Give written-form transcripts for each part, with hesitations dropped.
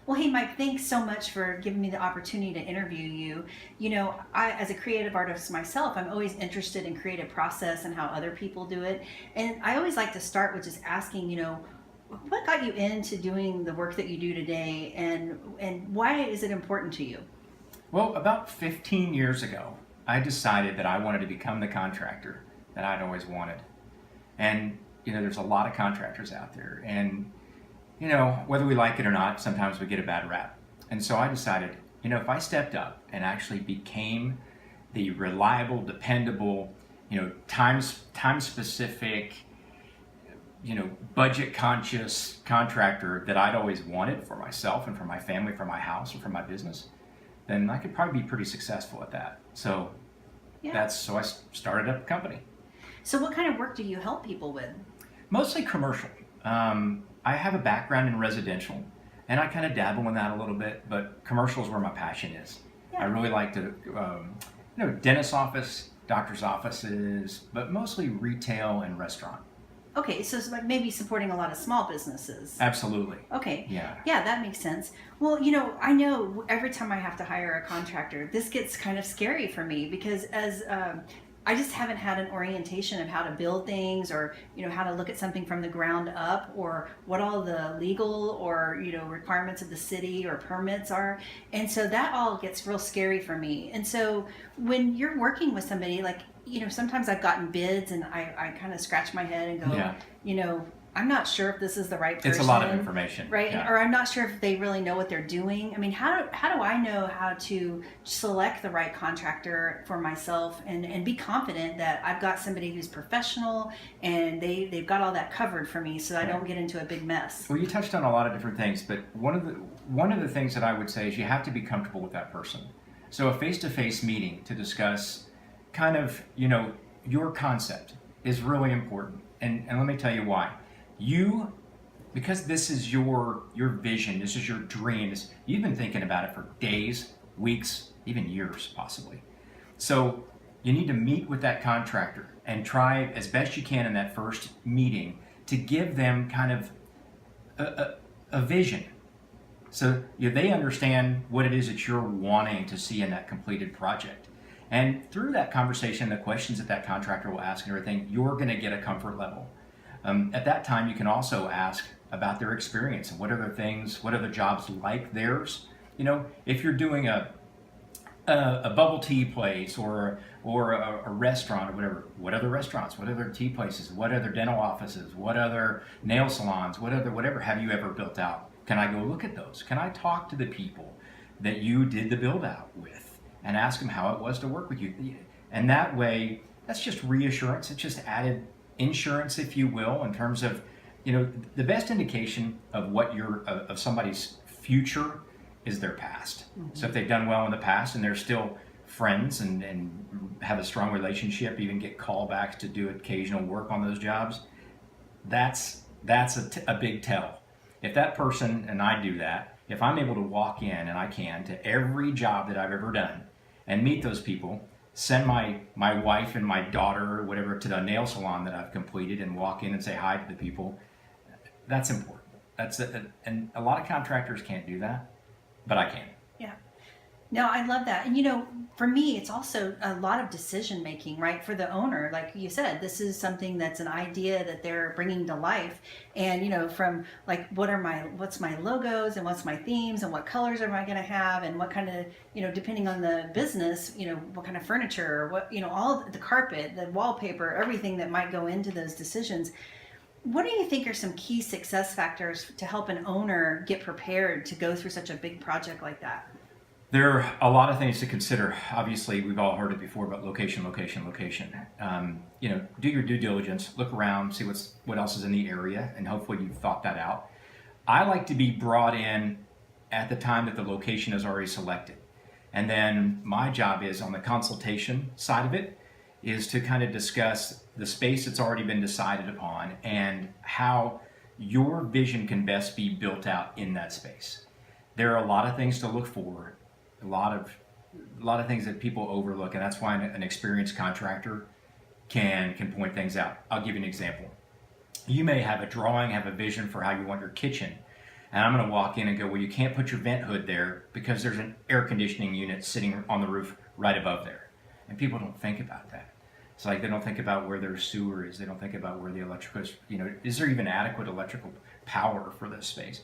Well, hey, Mike, thanks so much for giving me the opportunity to interview you. I, as a creative artist myself, I'm always interested in creative process and how other people do it. And I always like to start with just asking, what got you into doing the work that you do today, and why is it important to you? Well, about 15 years ago, I decided that I wanted to become the contractor that I'd always wanted. And, there's a lot of contractors out there. And, whether we like it or not, sometimes we get a bad rap. And so I decided, if I stepped up and actually became the reliable, dependable, time specific, budget conscious contractor that I'd always wanted for myself and for my family, for my house, and for my business, then I could probably be pretty successful at that. So Yeah. I started up a company, So, what kind of work do you help people with? mostly commercial. I have a background in residential, and I kind of dabble in that a little bit, but commercial is where my passion is. I Yeah. really like to, dentist office, doctor's offices, but mostly retail and restaurant. Okay, so it's like maybe supporting a lot of small businesses. Absolutely. Okay. Yeah. Yeah, that makes sense. Well, I know every time I have to hire a contractor, this gets kind of scary for me because as I just haven't had an orientation of how to build things or, how to look at something from the ground up or what all the legal or, requirements of the city or permits are. And so that all gets real scary for me. And so when you're working with somebody, like, sometimes I've gotten bids and I kind of scratch my head and go, Yeah. you know, I'm not sure if this is the right person. It's a lot of information. Right? Yeah. Or I'm not sure if they really know what they're doing. I mean, how do I know how to select the right contractor for myself and be confident that I've got somebody who's professional and they've got all that covered for me so I don't get into a big mess? Well, you touched on a lot of different things, but one of the things that I would say is you have to be comfortable with that person. So a face-to-face meeting to discuss kind of, your concept is really important. And let me tell you why. You, because this is your vision, this is your dreams, you've been thinking about it for days, weeks, even years possibly. So you need to meet with that contractor and try as best you can in that first meeting to give them kind of a vision. So they understand what it is that you're wanting to see in that completed project. And through that conversation, the questions that that contractor will ask and everything, you're going to get a comfort level. At that time, you can also ask about their experience and what other jobs like theirs. If you're doing a bubble tea place or a restaurant or whatever, what other restaurants, what other tea places, what other dental offices, what other nail salons, whatever have you ever built out? Can I go look at those? Can I talk to the people that you did the build out with and ask them how it was to work with you? And that way, that's just reassurance. It's just added insurance, if you will, in terms of, the best indication of of somebody's future is their past. Mm-hmm. So if they've done well in the past and they're still friends and have a strong relationship, even get callbacks to do occasional work on those jobs, that's a big tell. If that person, and I do that, if I'm able to walk in, and I can, to every job that I've ever done and meet those people, send my wife and my daughter or whatever to the nail salon that I've completed and walk in and say hi to the people, that's important. And a lot of contractors can't do that, but I can. Yeah. No, I love that. And for me, it's also a lot of decision making, right? For the owner, like you said, this is something that's an idea that they're bringing to life. And, from like, what's my logos and what's my themes and what colors am I going to have and what kind of, depending on the business, what kind of furniture or what, all the carpet, the wallpaper, everything that might go into those decisions. What do you think are some key success factors to help an owner get prepared to go through such a big project like that? There are a lot of things to consider. Obviously, we've all heard it before, but location, location, location. Do your due diligence, look around, see what else is in the area, and hopefully you've thought that out. I like to be brought in at the time that the location is already selected. And then my job is on the consultation side of it is to kind of discuss the space that's already been decided upon and how your vision can best be built out in that space. There are a lot of things to look for, a lot of things that people overlook, and that's why an experienced contractor can point things out. I'll give you an example. You may have a drawing, have a vision for how you want your kitchen And I'm going to walk in and go, well, you can't put your vent hood there because there's an air conditioning unit sitting on the roof right above there. And people don't think about that. It's like they don't think about where their sewer is. They don't think about where the electrical is. Is there even adequate electrical power for this space?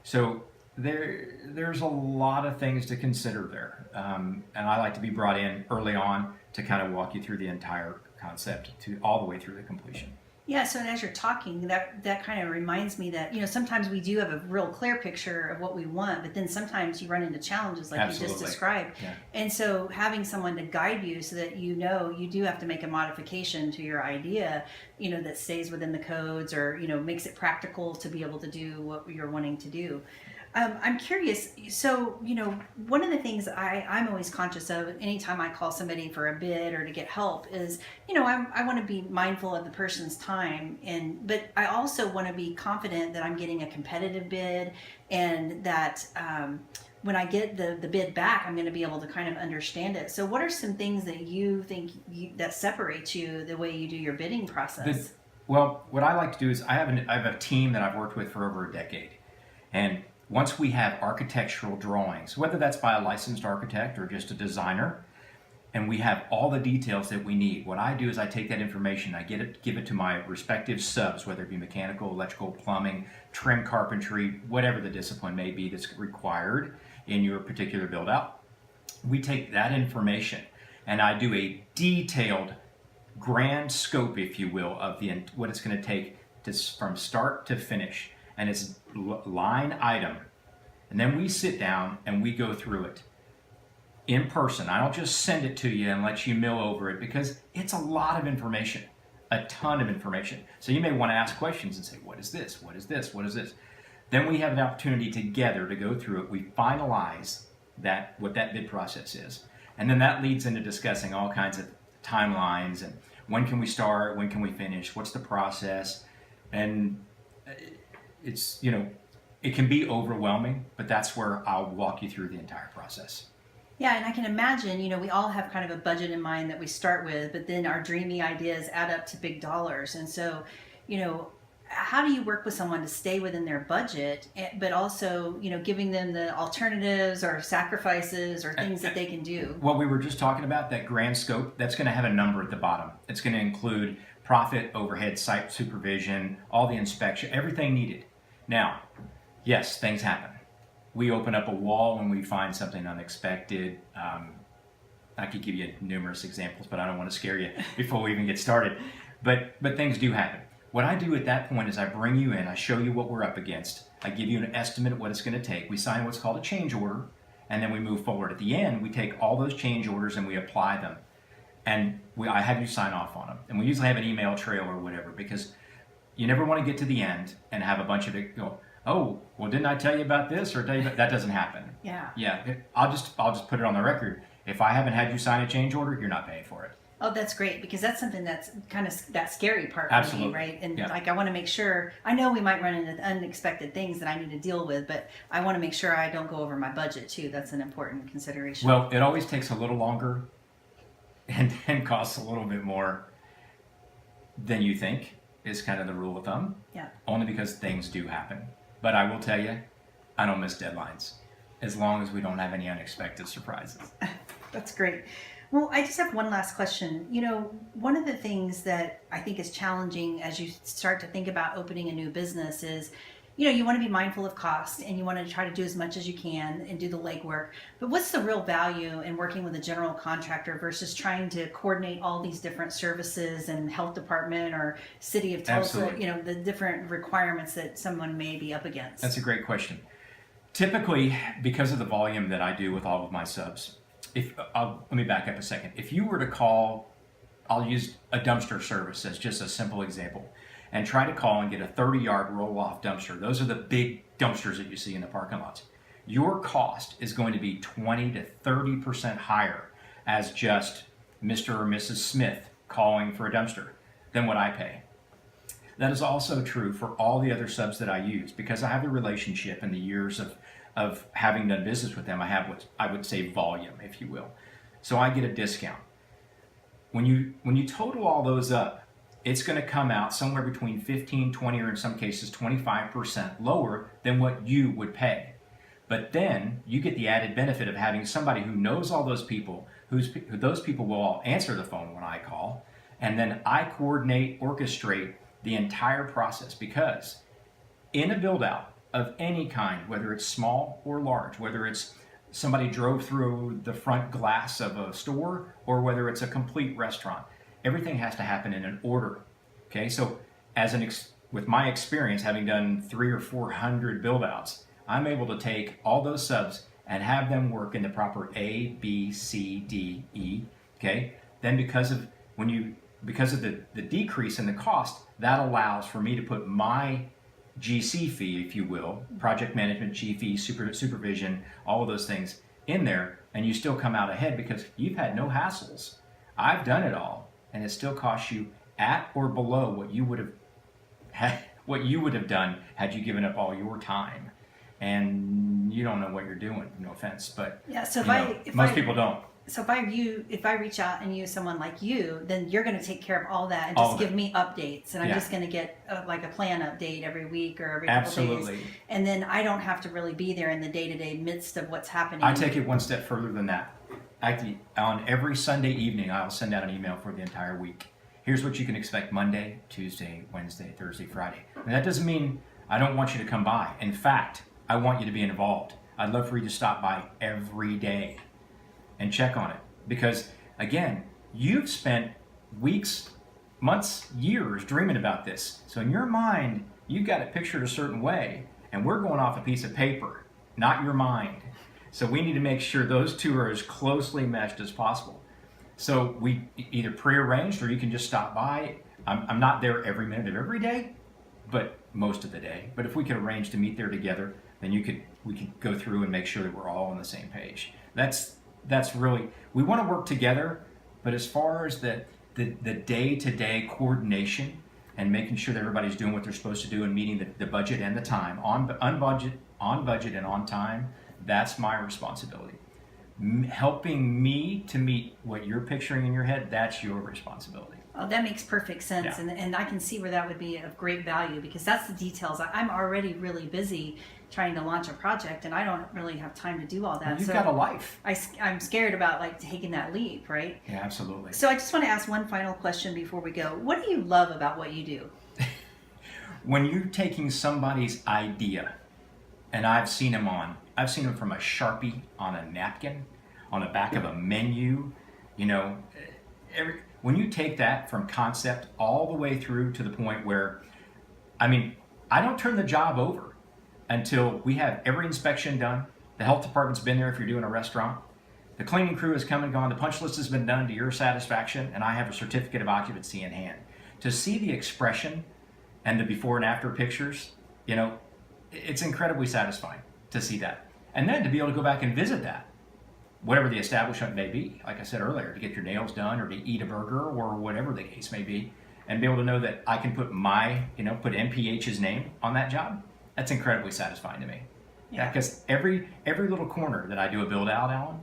So there's a lot of things to consider there. And I like to be brought in early on to kind of walk you through the entire concept to all the way through the completion. Yeah, so as you're talking, that kind of reminds me that, sometimes we do have a real clear picture of what we want, but then sometimes you run into challenges like Absolutely. you just described. Yeah. And so having someone to guide you so that you do have to make a modification to your idea, that stays within the codes or, makes it practical to be able to do what you're wanting to do. I'm curious. So, one of the things I'm always conscious of anytime I call somebody for a bid or to get help is, I want to be mindful of the person's time, but I also want to be confident that I'm getting a competitive bid, and that when I get the bid back, I'm going to be able to kind of understand it. So, what are some things that you think that separates you the way you do your bidding process? Well, what I like to do is I have a team that I've worked with for over a decade, and once we have architectural drawings, whether that's by a licensed architect or just a designer, and we have all the details that we need, what I do is I take that information, give it to my respective subs, whether it be mechanical, electrical, plumbing, trim carpentry, whatever the discipline may be that's required in your particular build out. We take that information and I do a detailed grand scope, if you will, of what it's going to take from start to finish. And it's line item. And then we sit down and we go through it in person. I don't just send it to you and let you mill over it, because it's a lot of information, a ton of information. So you may want to ask questions and say, what is this? What is this? What is this? Then we have an opportunity together to go through it. We finalize what that bid process is. And then that leads into discussing all kinds of timelines and when can we start, when can we finish, what's the process. And it's, it can be overwhelming, but that's where I'll walk you through the entire process. Yeah, and I can imagine, we all have kind of a budget in mind that we start with, but then our dreamy ideas add up to big dollars. And so, how do you work with someone to stay within their budget, but also, giving them the alternatives or sacrifices or things that they can do? What we were just talking about, that grand scope, that's going to have a number at the bottom. It's going to include profit, overhead, site supervision, all the inspection, everything needed. Now, yes, things happen. We open up a wall when we find something unexpected. I could give you numerous examples, but I don't want to scare you before we even get started. But things do happen. What I do at that point is I bring you in, I show you what we're up against, I give you an estimate of what it's going to take. We sign what's called a change order, and then we move forward. At the end, we take all those change orders and we apply them. And I have you sign off on them. And we usually have an email trail or whatever, because you never want to get to the end and have a bunch of it go, oh, well, didn't I tell you about this? Or that doesn't happen. Yeah. Yeah. I'll just put it on the record. If I haven't had you sign a change order, you're not paying for it. Oh, that's great, because that's something that's kind of that scary part for Absolutely. me, right? And Yeah. I want to make sure, I know we might run into unexpected things that I need to deal with, but I want to make sure I don't go over my budget too. That's an important consideration. Well, it always takes a little longer and costs a little bit more than you think, is kind of the rule of thumb. Yeah. Only because things do happen. But I will tell you, I don't miss deadlines as long as we don't have any unexpected surprises. That's great. Well, I just have one last question. One of the things that I think is challenging as you start to think about opening a new business is, you want to be mindful of cost and you want to try to do as much as you can and do the legwork. But what's the real value in working with a general contractor versus trying to coordinate all these different services and health department or city of Tulsa, Absolutely. The different requirements that someone may be up against? That's a great question. Typically, because of the volume that I do with all of my subs, let me back up a second. If you were to call, I'll use a dumpster service as just a simple example, and try to call and get a 30-yard roll-off dumpster. Those are the big dumpsters that you see in the parking lots. Your cost is going to be 20 to 30% higher as just Mr. or Mrs. Smith calling for a dumpster than what I pay. That is also true for all the other subs that I use, because I have the relationship and the years of having done business with them. I have what I would say volume, if you will. So I get a discount. When you total all those up, it's going to come out somewhere between 15, 20, or in some cases 25% lower than what you would pay. But then you get the added benefit of having somebody who knows all those people, who those people will all answer the phone when I call, and then I coordinate, orchestrate the entire process. Because in a build out of any kind, whether it's small or large, whether it's somebody drove through the front glass of a store or whether it's a complete restaurant, everything has to happen in an order. Okay, so with my experience having done 300 or 400 build outs, I'm able to take all those subs and have them work in the proper A, B, C, D, E. Okay, then because of the decrease in the cost, that allows for me to put my GC fee, if you will, project management, G fee, supervision, all of those things in there, and you still come out ahead because you've had no hassles. I've done it all, and it still costs you at or below what you would have done had you given up all your time. And you don't know what you're doing. No offense, but yeah. So most people don't. So if I reach out and use someone like you, then you're going to take care of all that and just give me updates, and I'm just going to get like a plan update every week or every couple days, and then I don't have to really be there in the day-to-day midst of what's happening. I take it one step further than that. On every Sunday evening, I'll send out an email for the entire week. Here's what you can expect Monday, Tuesday, Wednesday, Thursday, Friday. And that doesn't mean I don't want you to come by. In fact, I want you to be involved. I'd love for you to stop by every day and check on it. Because, again, you've spent weeks, months, years dreaming about this. So in your mind, you've got it pictured a certain way, and we're going off a piece of paper, not your mind. So we need to make sure those two are as closely meshed as possible. So we either prearranged or you can just stop by. I'm not there every minute of every day, but most of the day. But if we could arrange to meet there together, then we could go through and make sure that we're all on the same page. That's really, we want to work together, but as far as the day-to-day coordination and making sure that everybody's doing what they're supposed to do and meeting the budget and the time on budget and on time, that's my responsibility. Helping me to meet what you're picturing in your head, that's your responsibility. Oh, that makes perfect sense. Yeah. And I can see where that would be of great value, because that's the details. I'm already really busy trying to launch a project, and I don't really have time to do all that. Well, you've got a life. I'm scared about like taking that leap, right? Yeah, absolutely. So I just want to ask one final question before we go. What do you love about what you do? When you're taking somebody's idea, and I've seen them from a Sharpie on a napkin, on the back of a menu, when you take that from concept all the way through to the point where, I don't turn the job over until we have every inspection done. The health department's been there if you're doing a restaurant. The cleaning crew has come and gone. The punch list has been done to your satisfaction, and I have a certificate of occupancy in hand. To see the expression and the before and after pictures, it's incredibly satisfying to see that. And then to be able to go back and visit that, whatever the establishment may be, like I said earlier, to get your nails done or to eat a burger or whatever the case may be, and be able to know that I can put put MPH's name on that job, that's incredibly satisfying to me. Yeah, because every little corner that I do a build out, Alan,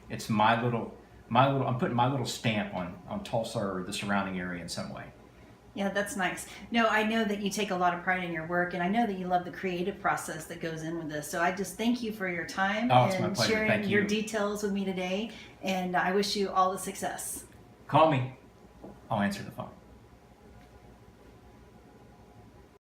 it's I'm putting my little stamp on Tulsa or the surrounding area in some way. Yeah, that's nice. No, I know that you take a lot of pride in your work, and I know that you love the creative process that goes in with this. So I just thank you for your time and sharing your details with me today, and I wish you all the success. Call me. I'll answer the phone.